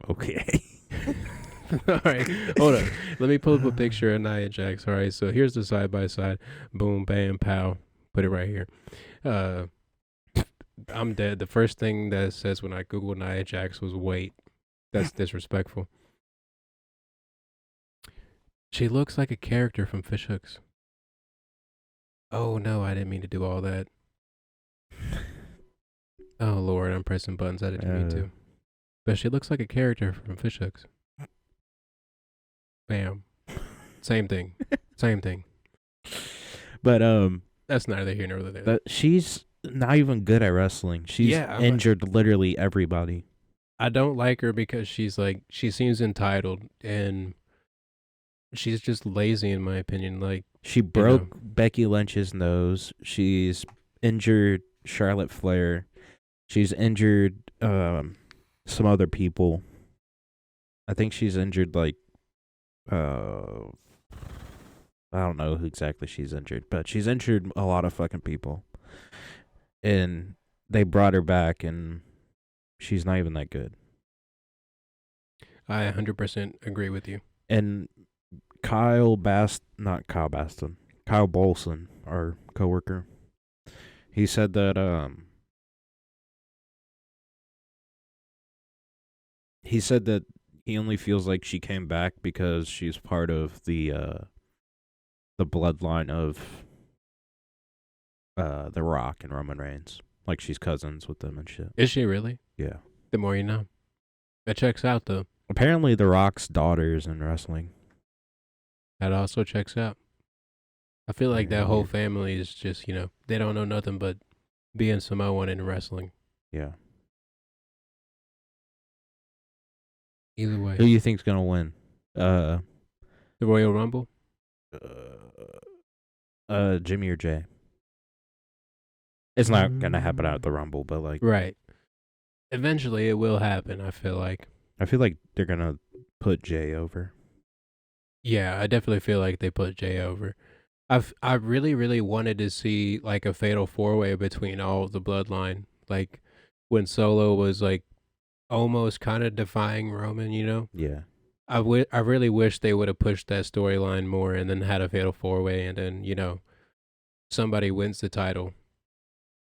Okay. All right, hold up. Let me pull up a picture of Nia Jax. All right, so here's the side by side. Boom, bam, pow. Put it right here. I'm dead. The first thing that it says when I Googled Nia Jax was wait. That's disrespectful. She looks like a character from Fish Hooks. Oh no, I didn't mean to do all that. Oh Lord, I'm pressing buttons I didn't mean to. But she looks like a character from Fish Hooks. Bam. Same thing. Same thing. But That's neither here nor there. she's not even good at wrestling. She's injured literally everybody. I don't like her because she's like she seems entitled and she's just lazy in my opinion. Like she broke Becky Lynch's nose. She's injured Charlotte Flair. She's injured some other people. I think she's injured like I don't know who exactly she's injured, but she's injured a lot of fucking people. And they brought her back and she's not even that good. I 100% agree with you. And Kyle Bolson, our coworker, he said that he only feels like she came back because she's part of the bloodline of The Rock and Roman Reigns. Like she's cousins with them and shit. Is she really? Yeah. The more you know. That checks out though. Apparently The Rock's daughter is in wrestling. That also checks out. I feel like that whole family is just, they don't know nothing but being Samoan in wrestling. Yeah. Either way. Who do you think's gonna win? The Royal Rumble? Jimmy or Jay. It's not gonna happen at the Rumble, but like right. Eventually it will happen, I feel like. I feel like they're gonna put Jay over. Yeah, I definitely feel like they put Jay over. I really, really wanted to see like a fatal 4-way between all the bloodline. Like when Solo was like almost kind of defying Roman, Yeah. I really wish they would have pushed that storyline more and then had a fatal 4-way and then, somebody wins the title.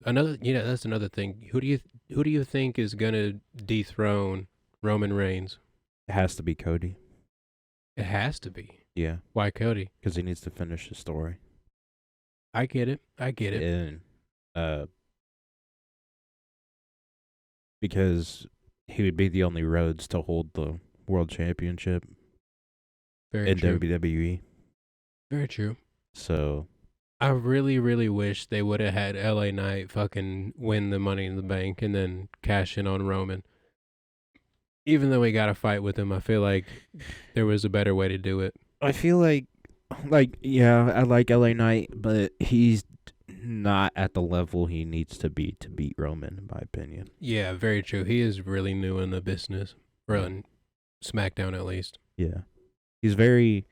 That's another thing. Who do you think is gonna dethrone Roman Reigns? It has to be Cody. It has to be. Yeah. Why Cody? Because he needs to finish the story. I get it. And because he would be the only Rhodes to hold the world championship in WWE. Very true. So I really, really wish they would have had LA Knight fucking win the Money in the Bank and then cash in on Roman. Even though we got a fight with him, I feel like there was a better way to do it. I feel like yeah, I like LA Knight, but he's not at the level he needs to beat Roman, in my opinion. Yeah, very true. He is really new in the business, or in SmackDown at least. Yeah, he's very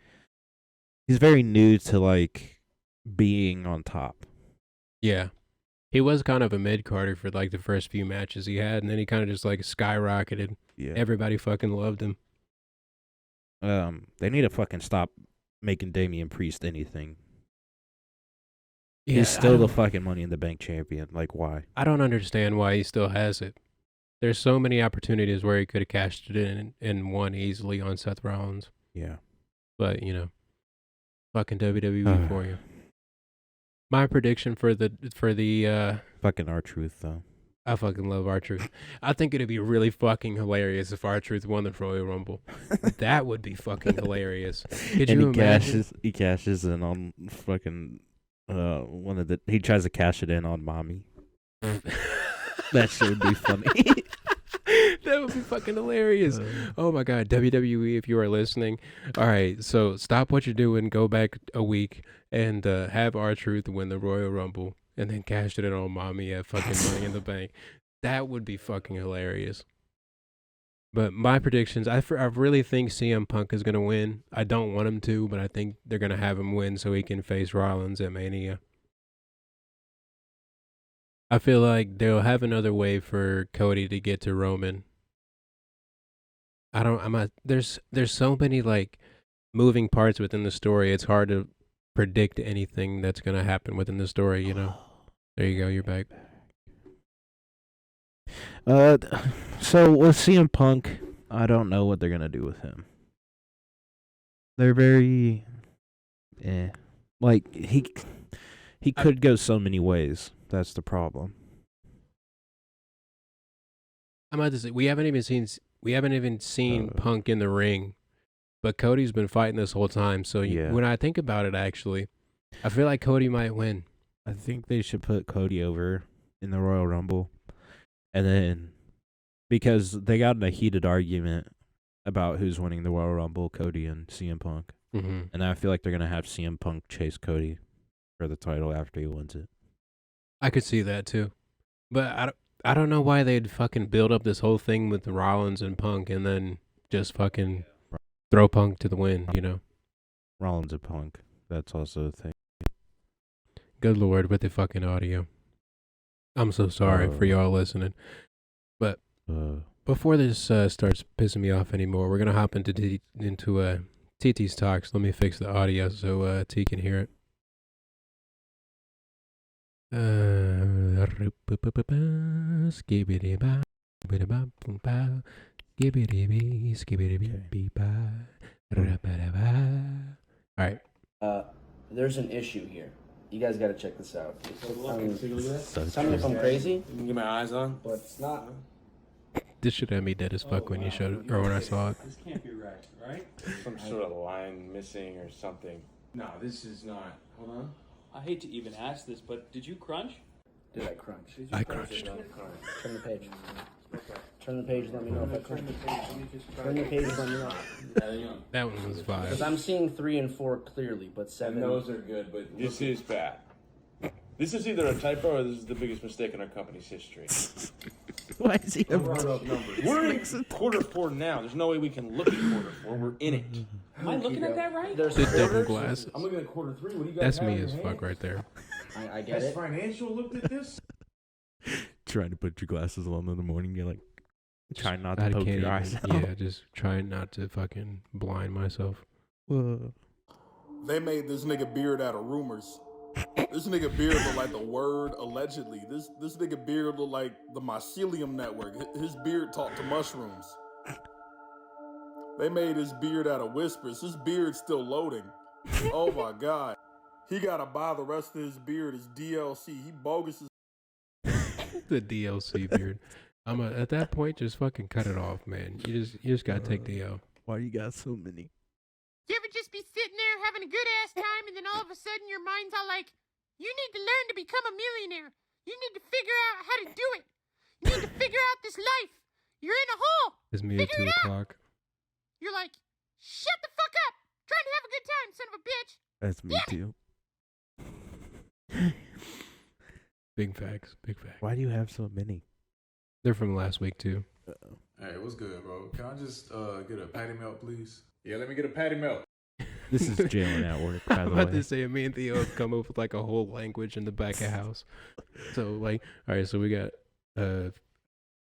new to like being on top. Yeah, he was kind of a mid-carder for like the first few matches he had, and then he kind of just like skyrocketed. Yeah, everybody fucking loved him. They need to fucking stop making Damian Priest anything. Yeah, he's still the fucking Money in the Bank champion. Like, why? I don't understand why he still has it. There's so many opportunities where he could have cashed it in and won easily on Seth Rollins. Yeah. But, fucking WWE for you. My prediction for the fucking R-Truth though. I fucking love R-Truth. I think it'd be really fucking hilarious if R-Truth won the Royal Rumble. That would be fucking hilarious. Could you imagine? He cashes in on fucking he tries to cash it in on mommy. That shit would be funny. That would be fucking hilarious. Oh my god, WWE, if you are listening. All right, so stop what you're doing, go back a week, and have R-Truth win the Royal Rumble, and then cash it in on mommy at fucking Money in the Bank. That would be fucking hilarious. But my predictions, I really think CM Punk is going to win. I don't want him to, but I think they're going to have him win so he can face Rollins at Mania. I feel like they'll have another way for Cody to get to Roman. There's so many like moving parts within the story. It's hard to predict anything that's going to happen within the story, you know. There you go, you're back. So with CM Punk, I don't know what they're gonna do with him. They're very, like he could go so many ways. That's the problem. I'm about to say we haven't even seen Punk in the ring, but Cody's been fighting this whole time. So when I think about it, actually, I feel like Cody might win. I think they should put Cody over in the Royal Rumble. And then, because they got in a heated argument about who's winning the Royal Rumble, Cody and CM Punk. Mm-hmm. And I feel like they're going to have CM Punk chase Cody for the title after he wins it. I could see that too. But I don't know why they'd fucking build up this whole thing with Rollins and Punk and then just fucking throw Punk to the wind, you know? Rollins and Punk. That's also a thing. Good Lord, with the fucking audio. I'm so sorry for y'all listening. But before this starts pissing me off anymore, we're going to hop into TT's talks. Let me fix the audio so T can hear it. All right. There's an issue here. You guys got to check this out. Tell me if I'm crazy. You can get my eyes on, but it's not. This should have me dead as fuck when you showed it, or when I saw it. This can't be right? Some sort of line missing or something. No, this is not. Hold on. I hate to even ask this, but did you crunch? Did I crunch? I crunched. Turn the page. Turn the page, let me know if I crunched. Turn the page, let me know. That one was fire. Because I'm seeing 3 and 4 clearly, but 7. And those are good, but This is bad. This is either a typo or this is the biggest mistake in our company's history. Why is he We're in Q4 now. There's no way we can look at Q4. We're in it. Am I looking at that right? There's The double quarters. glasses. I'm looking at Q3. What do you guys That's have me in as your fuck hands? right there. I get Has it. Financial looked at this? trying to put your glasses on in the morning? You're like, trying not I to poke can't your even, eyes out. yeah, just trying not to fucking blind myself. They made this nigga beard out of rumors. This nigga beard look like the word allegedly. This nigga beard look like the mycelium network. His beard talked to mushrooms. They made his beard out of whispers. His beard's still loading. Oh my god. He gotta buy the rest of his beard as DLC. He bogus as The DLC beard. At that point, just fucking cut it off, man. You just gotta take the L. Why you got so many? You ever just be sitting there having a good ass time and then all of a sudden your mind's all like, you need to learn to become a millionaire. You need to figure out how to do it. You need to figure out this life. You're in a hole. It's me at 2 o'clock. You're like, shut the fuck up. Trying to have a good time, son of a bitch. That's me too. Big facts. Big facts. Why do you have so many? They're from last week too. Hey, what's good, bro? Can I just get a patty melt, please? Yeah, let me get a patty melt. This is Jaylen at work, by the I'm about way. to say, me and Theo have come up with like a whole language in the back of house. So like, all right, so we got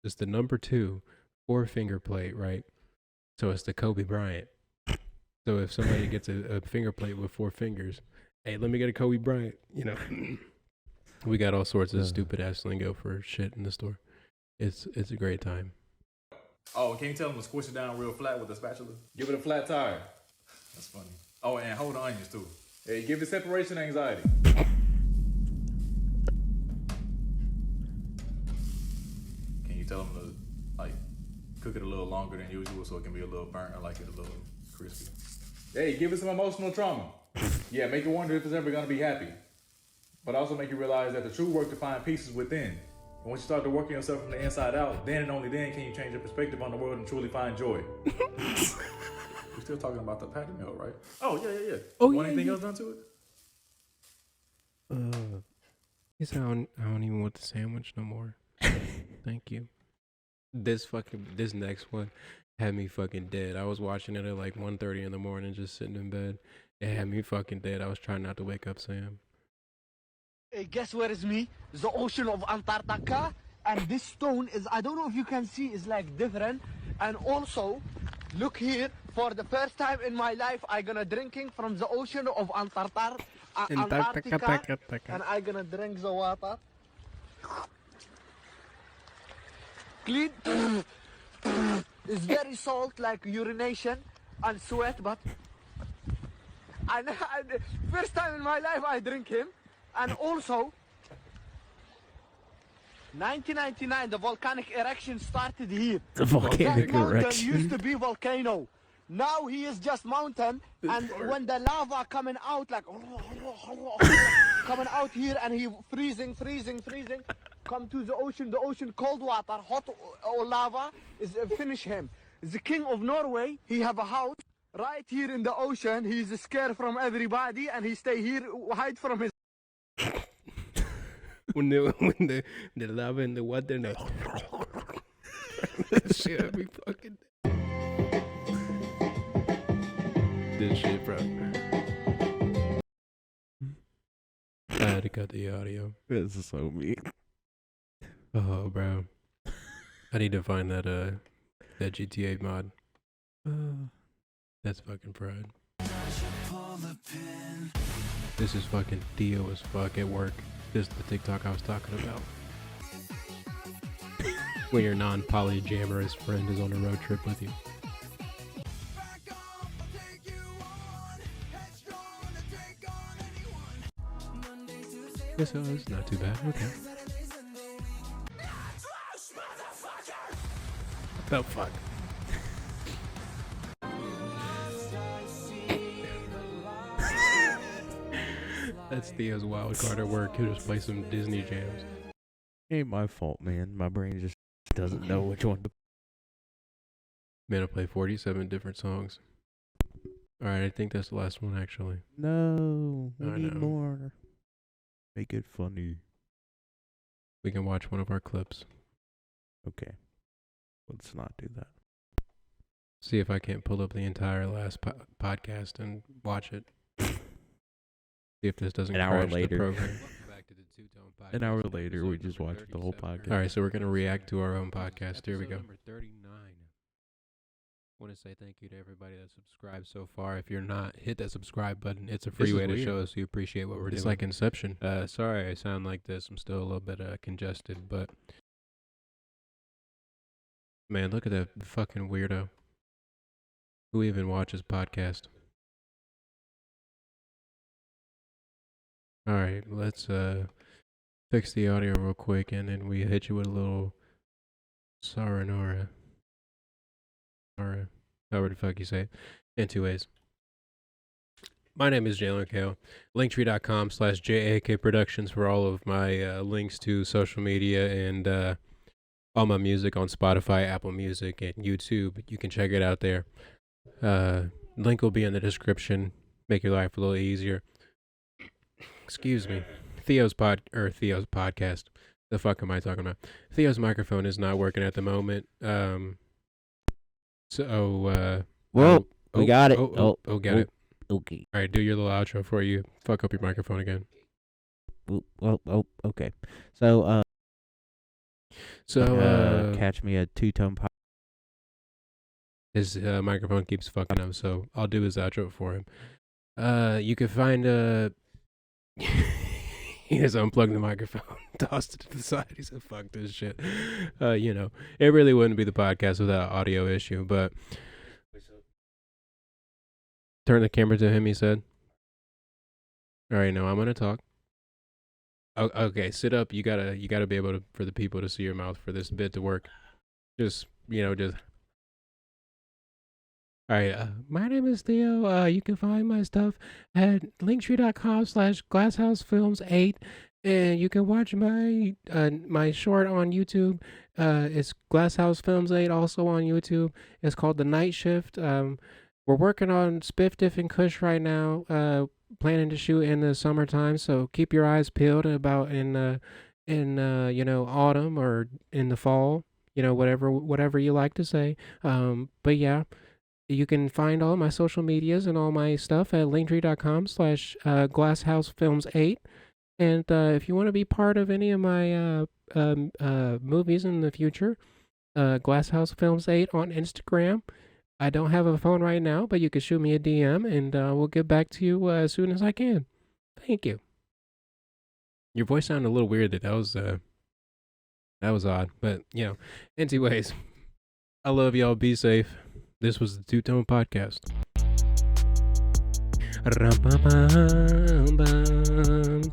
just the number 2 4-finger plate, right? So it's the Kobe Bryant. So if somebody gets a finger plate with 4 fingers, hey, let me get a Kobe Bryant. You know, we got all sorts of stupid ass lingo for shit in the store. It's a great time. Oh, can you tell them to squish it down real flat with a spatula? Give it a flat tire. That's funny. Oh, and hold the onions too. Hey, give it separation anxiety. Can you tell them to like cook it a little longer than usual so it can be a little burnt? I like it a little crispy. Hey, give it some emotional trauma. Yeah, make it wonder if it's ever gonna be happy. but also make you realize that the true work to find peace is within. And once you start to work on yourself from the inside out, then and only then can you change your perspective on the world and truly find joy. We're still talking about the patty melt, right? Oh, yeah. Oh, Want yeah, anything yeah. else done to it? Guess I don't even want the sandwich no more. Thank you. This next one had me fucking dead. I was watching it at like 1:30 in the morning, just sitting in bed. It had me fucking dead. I was trying not to wake up Sam. Hey, guess where is me? The ocean of Antarctica. And this stone is, I don't know if you can see, is like different. And also, look here, for the first time in my life, I gonna drinking from the ocean of Antarctica. And I gonna drink the water. Clean. It's very salt, like urination and sweat, but and first time in my life I drink him. And also 1999 the volcanic eruption started here. The volcanic that mountain eruption used to be volcano. Now he is just mountain, and when the lava coming out like coming out here and he freezing, come to the ocean cold water, hot or lava is finish him. The king of Norway, he have a house right here in the ocean. He's scared from everybody and he stay here, hide from his when the lava in the water, no. This shit had me fucking this shit, bro. I had to cut the audio. This is so mean. Oh, bro. I need to find that GTA mod. That's fucking fried. This is fucking Theo as fuck at work. This is the TikTok I was talking about. When your non-polyamorous friend is on a road trip with you. Yes, it's not too bad. Okay. What the fuck? That's Theo's wild card at work. He'll just play some Disney jams. Ain't my fault, man. My brain just doesn't know which one to. Man, I play 47 different songs. Alright, I think that's the last one, actually. No, we I need know. more. Make it funny. We can watch one of our clips. Okay. Let's not do that. See if I can't pull up the entire last podcast and watch it. See if this doesn't An hour crash later. the program. Welcome back to the Two-Tone Podcast. An hour later, we just watched the whole podcast. Alright, so we're going to react to our own podcast. Here we go. Number 39. I want to say thank you to everybody that subscribed so far. If you're not, hit that subscribe button. It's a free way to show us you appreciate what we're doing. It's like Inception. Sorry I sound like this. I'm still a little bit congested, but man, look at that fucking weirdo. Who even watches podcast? Alright, let's fix the audio real quick and then we hit you with a little Saranora. Or however the fuck you say it. In 2 ways. My name is Jaylen Kale. Linktree.com/JAK Productions for all of my links to social media and all my music on Spotify, Apple Music, and YouTube. You can check it out there. Link will be in the description. Make your life a little easier. Excuse me. Theo's podcast. The fuck am I talking about? Theo's microphone is not working at the moment. So, we got it. Got it. Okay. All right, do your little outro for you. Fuck up your microphone again. Okay. So, So, catch me at Two-Tone Podcast. his microphone keeps fucking up, so I'll do his outro for him. You can find he just unplugged the microphone, tossed it to the side. He said, fuck this shit. You know, it really wouldn't be the podcast without audio issue, but turn the camera to him, he said. All right, now I'm going to talk. Okay, sit up. You gotta be able to, for the people to see your mouth for this bit to work. Just, All right, my name is Theo. You can find my stuff at linktree.com/glasshousefilms8, and you can watch my my short on YouTube. It's Glasshouse Films 8, also on YouTube. It's called The Night Shift. We're working on Spiff, Diff, and Kush right now. Planning to shoot in the summertime, so keep your eyes peeled about in autumn or in the fall. Whatever you like to say. But yeah. You can find all my social medias and all my stuff at linktree.com/glasshousefilms8. And if you want to be part of any of my movies in the future, glasshousefilms8 on Instagram. I don't have a phone right now, but you can shoot me a DM, and we'll get back to you as soon as I can. Thank you. Your voice sounded a little weird. That was odd, but anyways, I love y'all. Be safe. This was the Two Tone Podcast.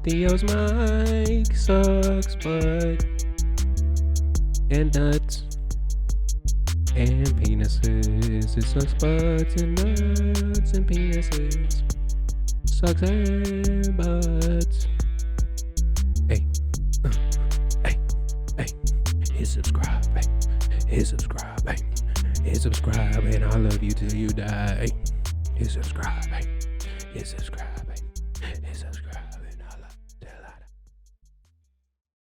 Theo's mic sucks, but and nuts and penises. It sucks butts and nuts and penises. Sucks and butts. Hey, hey, hit subscribe, hit subscribe, hit subscribe, and I love you till you die. Hit subscribe, hit subscribe, hit subscribe.